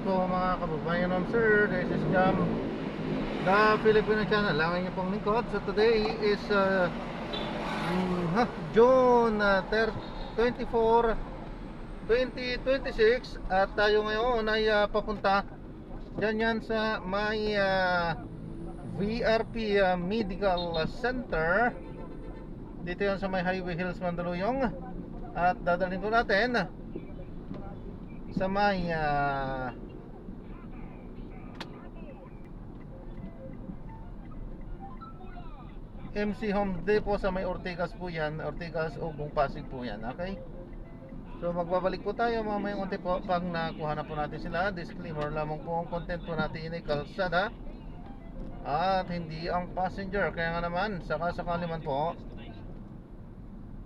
po mga kababayan ng sir, this is Jam, the Filipino channel. Lang niyo pong lingkod. So today is June 24, 2026. At tayo ngayon ay papunta dyan yan sa may VRP Medical Center. Dito yan sa may Highway Hills, Mandaluyong. At dadalhin po natin sa may MC Home Depot sa may Ortigas po yan. Ortigas o Bung Pasig po yan. Okay? So magbabalik po tayo mamayang unti po pag nakuha na po natin sila. Disclaimer lamang po ang content po natin inay kalsada at hindi ang passenger. Kaya nga naman sakasakali man po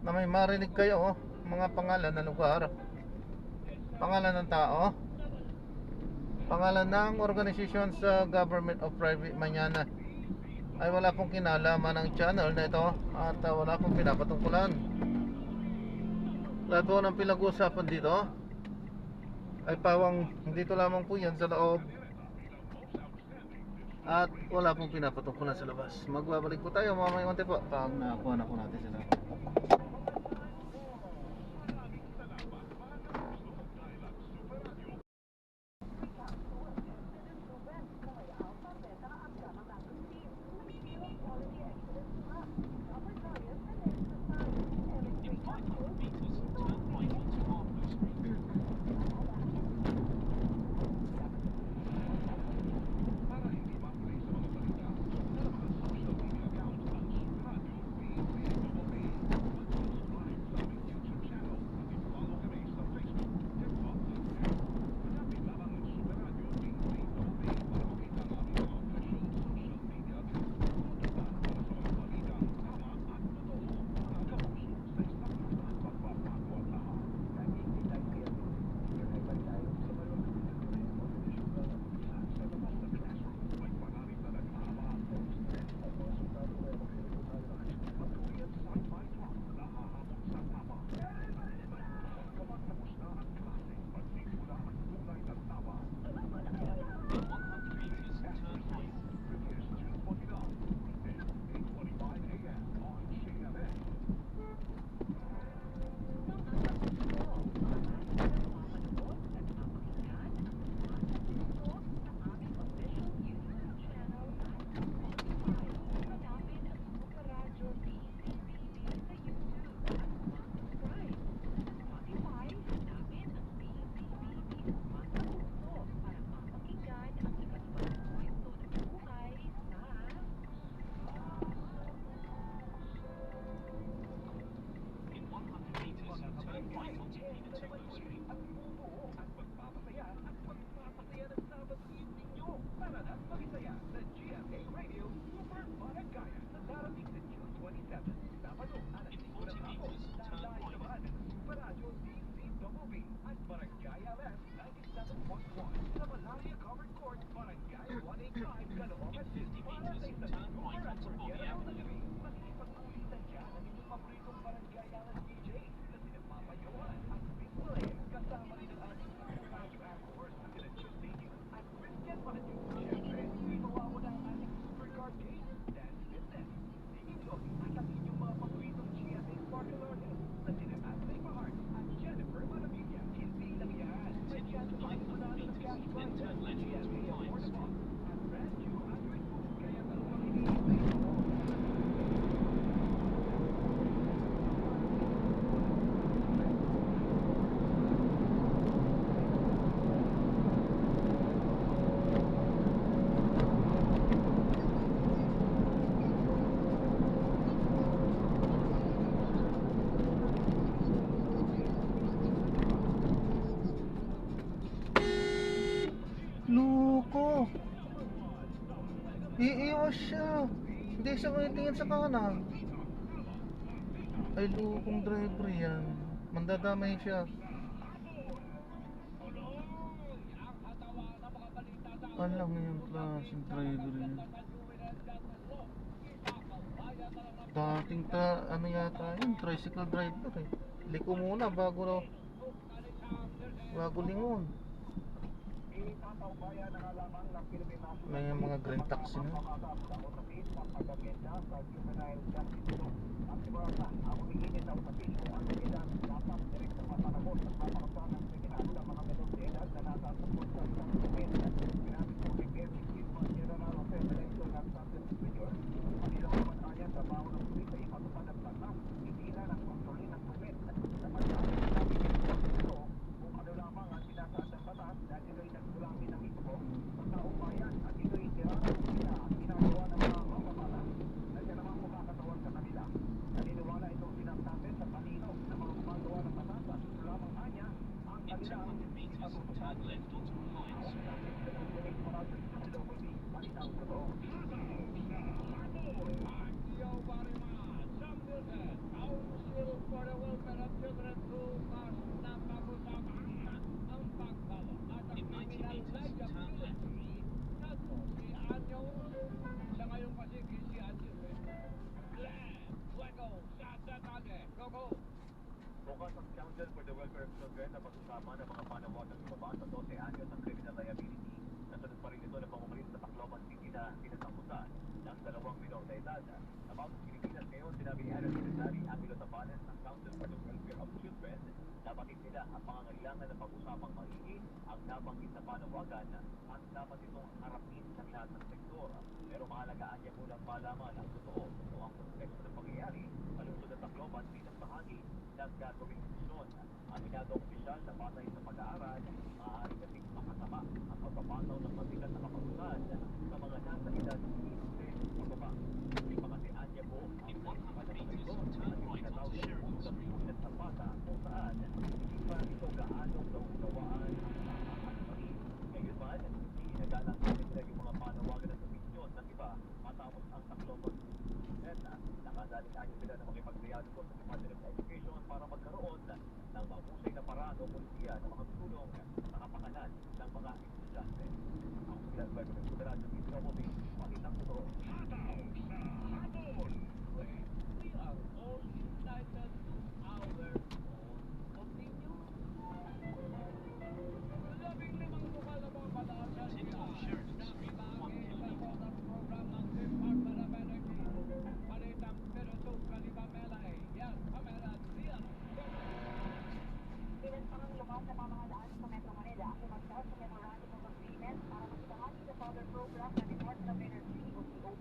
na may marinig kayo mga pangalan ng lugar, pangalan ng tao, pangalan ng organisasyon sa government o private man, ay wala pong kinalaman ng channel na ito at wala pong pinapatungkulan. Lahat po ng pinag-uusapan dito ay pawang dito lamang po yan sa loob at wala pong pinapatungkulan sa labas. Magbabalik po tayo mamaya unti po pag nakuha na po natin sila. Luko. Iiwas siya. Hindi siya tingin sa kanan. Ay, lukong driver yan. Mandadamay siya. Alam mo yung klaseng driver yan. Dating ano yata yun, tricycle driver eh. Liko muna bago lingon. May mga green taxi na. Bukas ang Council for the Welfare of Children na pag-usapan ng mga panawagang ibaba sa 12 anyos ang criminal liability. Nasunod pa rin ito na pangumalit sa Tacloban City na pinatangkutan ng dalawang minor na edad. About sa Pilipinas ngayon, sinabi ni Energy Secretary Angelo Tabanes ng Council for the Welfare of Children na batid nila ang pangangailangan ng pag-usapang maigi ang nabanggit na panawagan at dapat itong harapin ng lahat ng sektor. Pero mahalagaan niya munang malaman ang totoo o ang konteksto ng pangyayari sa lungsod ng Tacloban bilang bahagi ng gagawing misyon. Aminado ang opisyal na batay sa pag-aaral, maaari kasing makasama ang pagpapataw ng mabigat na kapagutan sa mga nasa edad 15 pababa. Ipakatian niya po ang mga ito at itinatawag ng usap ulat sa bata kung saan hindi pa ito gaanong naunawaan ang parin. Ngayon man, ginagalang nila yung mga panawagan ng komisyon ng iba matapos ang Tacloban. Nakadaling anyo sila na makipagdialog sa Department of Education para magkaroon ng mahusay na paraan o polisiya na makatulong sa kapakanan ng mga estudyante. Ang Pilar Bago ng Federasyon Dito mo din, pakitang ito. We are all entitled to our own opinion. Labing-limang lokal na mga palasan na ibagi sa solar program ng Department of Energy. Palitang Perotong Kalipamela yan, Pamela Diaz. Pinansangang lumas na pamahalaan sa Metro Manila ang lumasal sa Memorandum of Agreement para magbahagi sa solar program ng Department of Energy o DOE.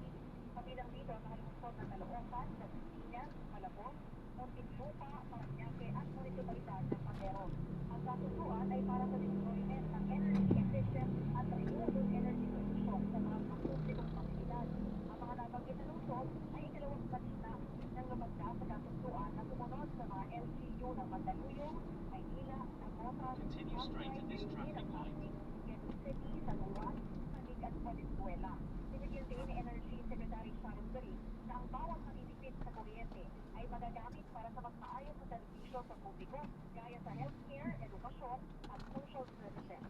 Kabilang dito ang nakalusot ng Caloocan, Dasmariñas, Malabon, Muntinlupa, Parañaque at munisipalidad ng Pandero. Ang kasunduan ay para sa deployment ng energy efficient at renewable energy solution sa mga publikong pasilidad. Ang mga nabanggit na lungsod ay ikalawang batch na ng lumagda sa kasunduan na sumunod sa mga LGU ng Mandaluyong, Maynila, Nacotas, Pasay, Maynila, Pasig, Quezon City, Saluan, Tanig at Valenzuela. Sinigil din ni Energy Secretary Sharon Gary na ang bawat manitipid sa kuryente ay magagamit para sa mas maayos na servisyo sa publiko gaya sa healthcare, edukasyon at social services.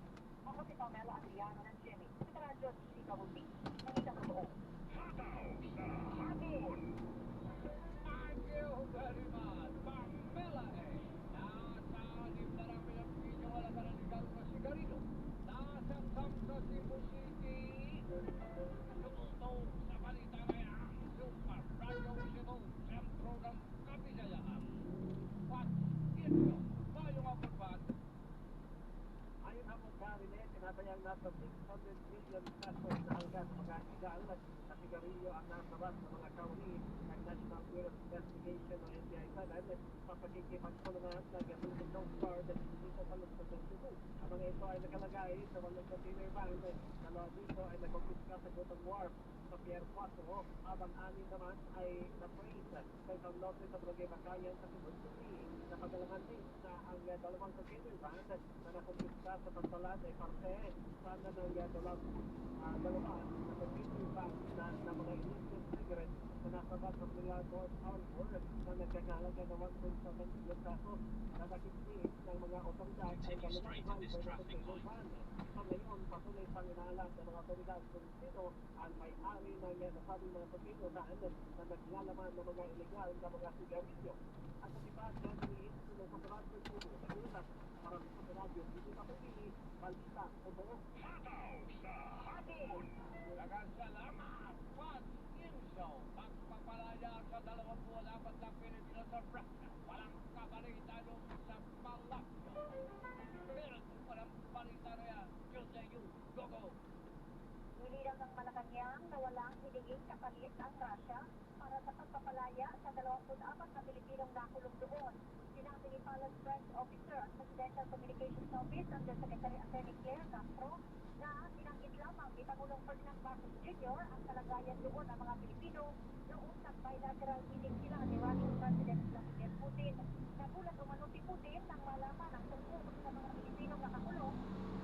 Ako si Pamela Adriano ng Jimmy, sa Radyo si Kabuti, Nangitang Totoo. Thank you very much, Pamela Nasa anim na lang Pilipino wala ka naligal na sigarino. Nasa Samsa Cebu City. Tumutong sa balita kaya Super Radio Visito Sentro ng Kapisayaan. What? Ito, tayo nga pagbat. Ayon ang Cabinet, tinatayang nasa 600 million pesos na halaga sa mga igal na sigarilyo ang nasabas ng mga kauni ng National Bureau of Investigation o NBI-7 sa pagkikipagtulungan ng Gamitin Coast Guard dito sa lungsod ng Cebu. Ang mga ito ay nakalagay sa walong container van. Dalawa dito ay nagkukuska sa Gutong Wharf sa Pier 4 habang anin naman ay na-praise sa isang lote sa Barangay Bakayan sa Cebu City. Napagalangan din na ang dalawang container van na nakukuska sa Pantalan ay parte sana ng dalawa na container van na mga illicit cigarettes na nasabas sa Manila North Harbor na nagkakalaga na 1.7 million pesos na nakikita ng mga otoridad ay dalawang driver na container van. Sa ngayon, patuloy pang inaalam ng mga otoridad kung sino ang may-ari ng nasabing mga container van na naglalaman ng mga illegal na mga sigarilyo. At sa iba, dahil ito ng Kaparato Cebu, nagulat para sa Radyo, hindi pa pili Balitang totoo. Sataw sa hapon! Nagkasalamat! Pat Inso, pagpapalaya sa 24 na Pilipino sa Russia. Walang kabalita doon sa Malacca. Pero kung walang balita na yan, Diyos na yun, go! Nililang ng Malacanang na walang hininging kapalit ang Russia para sa pagpapalaya sa 24 na Pilipinong nakulong doon. Sinabi ni Palace Press Officer at Presidential Communications Office Undersecretary Attorney Claire Castro na binanggit lamang ni Pangulong Ferdinand Marcos Jr. ang kalagayan doon ng mga Pilipino noong nag-bilateral meeting sila ni Russian President Vladimir Putin. Nagulat umano si Putin nang malaman ang tungkol sa mga Pilipinong nakakulong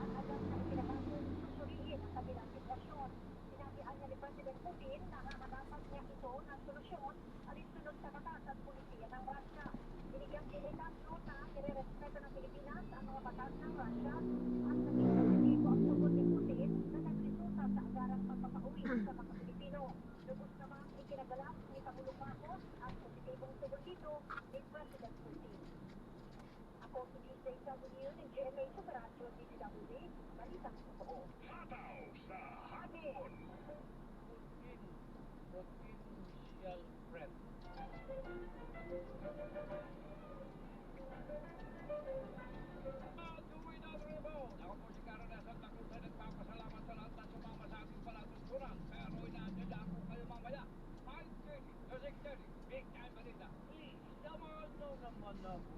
at agad na ipinabagong susuriin ang kabilang sitwasyon. Sinabihan niya ni President Putin na hahanapan niya ito ng solusyon alinsunod sa batas at pulisiya ng Russia. Binigyang din ni Castro na nire-respeto ng Pilipinas ang mga batas ng Russia at naging positibo ang tugon ni Putin na nagresulta sa agarang pagpapauwi sa mga Pilipino. Lubos namang ikinagalak ni Pangulong Marcos ang positibong tugon dito ni President Putin. Ako si DJW ng GMA Super Radio DCWD, balitang totoo. Sataw sa hapon! Potential friend. Tuloy na ang rebound. Ako po si Karo na Santa Cruz ay nagpapasalamat sa lahat na sumama sa ating palatuntunan. Pero inaadya ako kayo mamaya. 5:30 to 6:30. Big time balita. Please, naman ako.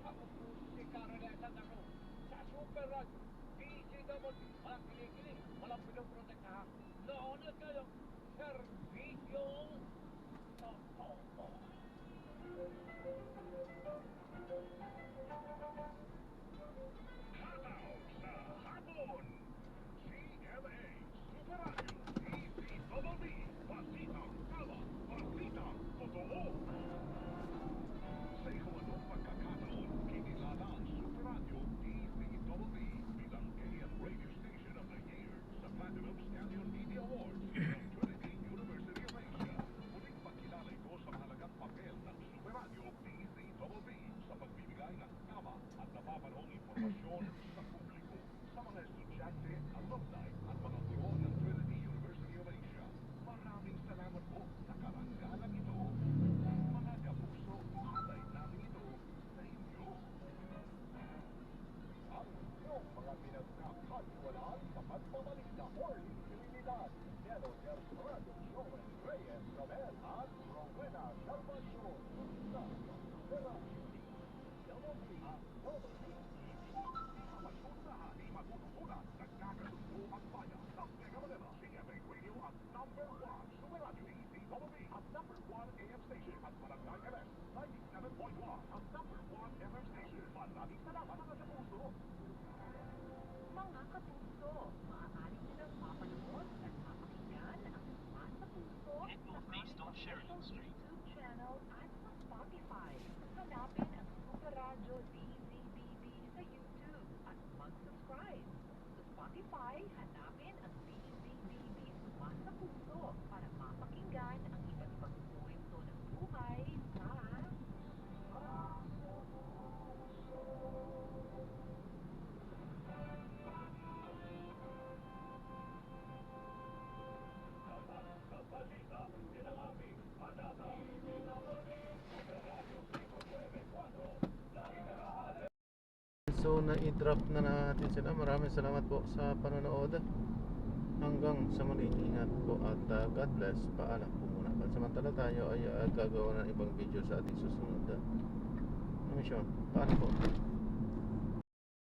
Ako po si Karo na Santa Cruz sa Super Radio. DCWD. Walang kinikilig. Walang pinoprotektahan. Naunod kayong serbisyong totoo. Sataw sa hapon! CMA Super Radio DCWD. Balitang tama, balitang totoo. Sa ikaw pagkakataon, kinilala ang Super Radio DCWD bilang Kenyan Radio Station of the Year sa Platinum Stallion Media Awards ng Trinity University of Asia. Muling pagkilala ito sa mahalagang papel ng Super Radio DCWD sa pagbibigay ng tama at napapanahong impormasyon sa publiko, sa mga estudyante, alumni at mga guro ng Trinity University of Asia. Maraming salamat po sa karangalan ito. Mga kapuso, alay namin ito sa inyo. Ang inyong mga pinagkakatiwalaan sa pagpabalita or infinidad. Nelo del Sorado, Joel Reyes, Romel at Rowena Salvacion. Sa Super DCWD at Masunahan ni matututunan, nagkakasundo ang bayan ng Mega Manila. CMA Radio at number 1 Super Radio DCWD at number 1 AM station at Barangay LS 97.1 at number 1 FM station. Maraming salamat mga kapuso. Mga kapuso, maaari nilang mapanood at mapakinggan ang Mas sa Puso sa aming official YouTube channel at sa Spotify. Hanapin ang Super Radio DZBB sa YouTube at mag-subscribe. Sa Spotify, hanapin ang DZBB Mas sa Puso para mapakinggan ang iba't ibang kwento ng buhay sa So na-drop na natin sila. Maraming salamat po sa panonood. Hanggang sa muli, ingat po at God bless. Paalam po muna. Pansamantala tayo ay gagawa ng ibang video sa ating susunod na misyon. Paalam po.